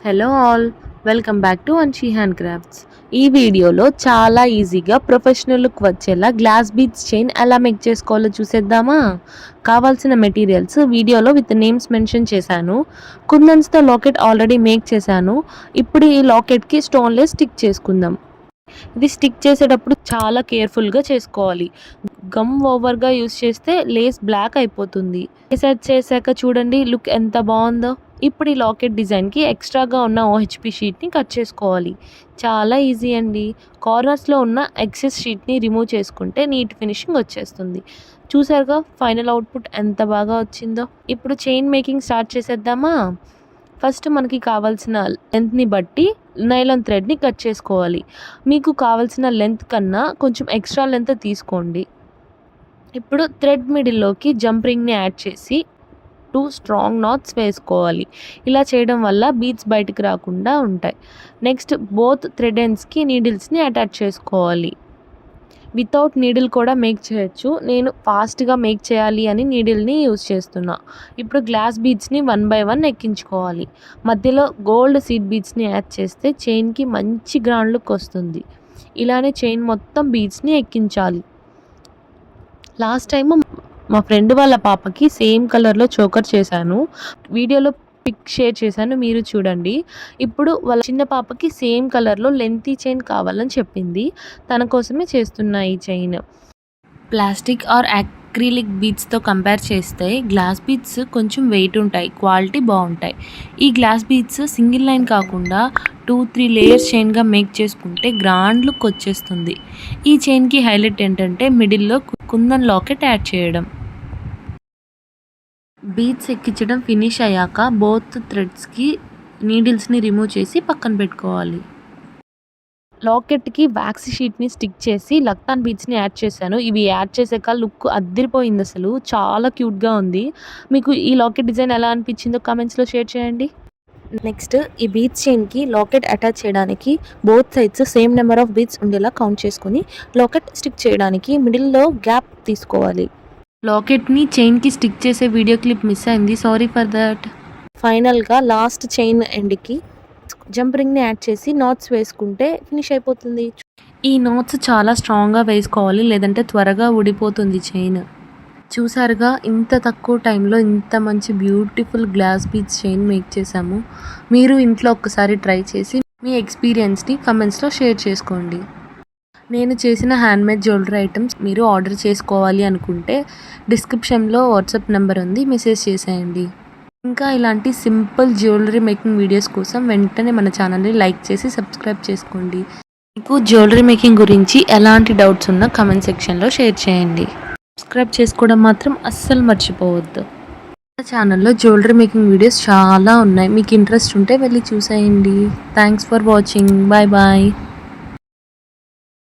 Hello all, welcome back to Anshi handcrafts. ఈ వీడియోలో చాలా ఈజీగా ప్రొఫెషనల్ లుక్ వచ్చేలా గ్లాస్ బీడ్స్ చైన్ ఎలా మేక్ చేసుకోవాలో చూసేద్దామా. కావాల్సిన మెటీరియల్స్ వీడియోలో విత్ నేమ్స్ మెన్షన్ చేశాను. కుందన్స్తో లాకెట్ ఆల్రెడీ మేక్ చేశాను. ఇప్పుడు ఈ లాకెట్కి స్టోన్లెస్ స్టిక్ చేసుకుందాం. ఇది స్టిక్ చేసేటప్పుడు చాలా కేర్ఫుల్గా చేసుకోవాలి. గమ్ ఓవర్గా యూస్ చేస్తే లేస్ బ్లాక్ అయిపోతుంది. సెట్ చేశాక చూడండి లుక్ ఎంత బాగుందో. ఇప్పుడు ఈ లాకెట్ డిజైన్కి ఎక్స్ట్రాగా ఉన్న OHP షీట్ని కట్ చేసుకోవాలి. చాలా ఈజీ అండి. కార్నర్స్లో ఉన్న ఎక్సెస్ షీట్ని రిమూవ్ చేసుకుంటే నీట్ ఫినిషింగ్ వచ్చేస్తుంది. చూసారుగా ఫైనల్ అవుట్పుట్ ఎంత బాగా వచ్చిందో. ఇప్పుడు చైన్ మేకింగ్ స్టార్ట్ చేసేద్దామా. ఫస్ట్ మనకి కావాల్సిన లెంత్ని బట్టి నైలాన్ థ్రెడ్ని కట్ చేసుకోవాలి. మీకు కావాల్సిన లెంత్ కన్నా కొంచెం ఎక్స్ట్రా లెంత్ తీసుకోండి. ఇప్పుడు థ్రెడ్ మిడిల్లోకి జంప్ రింగ్ని యాడ్ చేసి 2 స్ట్రాంగ్ నాట్స్ వేసుకోవాలి. ఇలా చేయడం వల్ల బీడ్స్ బయటకు రాకుండా ఉంటాయి. నెక్స్ట్ బోత్ థ్రెడ్ ఎండ్స్కి నీడిల్స్ని అటాచ్ చేసుకోవాలి. వితౌట్ నీడిల్ కూడా మేక్ చేయొచ్చు. నేను ఫాస్ట్గా మేక్ చేయాలి అని నీడిల్ని యూజ్ చేస్తున్నా. ఇప్పుడు గ్లాస్ బీడ్స్ని 1 by 1 ఎక్కించుకోవాలి. మధ్యలో గోల్డ్ సీడ్ బీడ్స్ని యాడ్ చేస్తే చైన్కి మంచి గ్రాండ్ లుక్ వస్తుంది. ఇలానే చైన్ మొత్తం బీడ్స్ని ఎక్కించాలి. లాస్ట్ టైం మా ఫ్రెండ్ వాళ్ళ పాపకి సేమ్ కలర్లో చోకర్ చేశాను. వీడియోలో పిక్ షేర్ చేశాను, మీరు చూడండి. ఇప్పుడు వాళ్ళ చిన్న పాపకి సేమ్ కలర్లో లెంతీ చైన్ కావాలని చెప్పింది. తన కోసమే చేస్తున్నా ఈ చైన్. ప్లాస్టిక్ ఆర్ అక్రిలిక్ బీడ్స్తో కంపేర్ చేస్తే గ్లాస్ బీడ్స్ కొంచెం వెయిట్ ఉంటాయి, క్వాలిటీ బాగుంటాయి. ఈ గ్లాస్ బీడ్స్ సింగిల్ లైన్ కాకుండా 2-3 లేయర్స్ చైన్గా మేక్ చేసుకుంటే గ్రాండ్ లుక్ వచ్చేస్తుంది. ఈ చైన్కి హైలైట్ ఏంటంటే మిడిల్లో కుందన్ లాకెట్ యాడ్ చేయడం. బీడ్స్ ఎక్కించడం ఫినిష్ అయ్యాక బోత్ థ్రెడ్స్కి నీడిల్స్ని రిమూవ్ చేసి పక్కన పెట్టుకోవాలి. లాకెట్కి వ్యాక్స్ షీట్ని స్టిక్ చేసి లక్తాన్ బీడ్స్ని యాడ్ చేశాను. ఇవి యాడ్ చేసాక లుక్ అద్దరిపోయింది, అసలు చాలా క్యూట్గా ఉంది. మీకు ఈ లాకెట్ డిజైన్ ఎలా అనిపించిందో కామెంట్స్లో షేర్ చేయండి. నెక్స్ట్ ఈ బీడ్స్ చైన్కి లాకెట్ అటాచ్ చేయడానికి both sides same number of beads ఉండేలా కౌంట్ చేసుకుని లాకెట్ స్టిక్ చేయడానికి మిడిల్లో గ్యాప్ తీసుకోవాలి. లాకెట్ని చైన్కి స్టిక్ చేసే వీడియో క్లిప్ మిస్ అయింది, సారీ ఫర్ దట్. ఫైనల్గా లాస్ట్ చైన్ ఎండ్కి జంప్ రింగ్ని యాడ్ చేసి నాట్స్ వేసుకుంటే ఫినిష్ అయిపోతుంది. ఈ నాట్స్ చాలా స్ట్రాంగ్గా వేసుకోవాలి, లేదంటే త్వరగా ఊడిపోతుంది చైన్. చూసారుగా ఇంత తక్కువ టైంలో ఇంత మంచి beautiful glass beads chain make చేశాము. మీరు ఇంట్లో ఒక్కసారి ట్రై చేసి మీ ఎక్స్పీరియన్స్ని కమెంట్స్లో షేర్ చేసుకోండి. నేను చేసిన హ్యాండ్మేడ్ జ్యువెలరీ ఐటమ్స్ మీరు ఆర్డర్ చేసుకోవాలి అనుకుంటే డిస్క్రిప్షన్లో వాట్సాప్ నెంబర్ ఉంది, మెసేజ్ చేసేయండి. ఇంకా ఇలాంటి సింపుల్ జ్యువెలరీ మేకింగ్ వీడియోస్ కోసం వెంటనే మన ఛానల్ని లైక్ చేసి సబ్స్క్రైబ్ చేసుకోండి. మీకు జ్యువెలరీ మేకింగ్ గురించి ఎలాంటి డౌట్స్ ఉన్నా కమెంట్ సెక్షన్లో షేర్ చేయండి. సబ్స్క్రైబ్ చేసుకోవడం మాత్రం అస్సలు మర్చిపోవద్దు. మన ఛానల్లో జ్యువెలరీ మేకింగ్ వీడియోస్ చాలా ఉన్నాయి, మీకు ఇంట్రెస్ట్ ఉంటే వెళ్ళి చూసేయండి. Thanks for watching. Bye bye.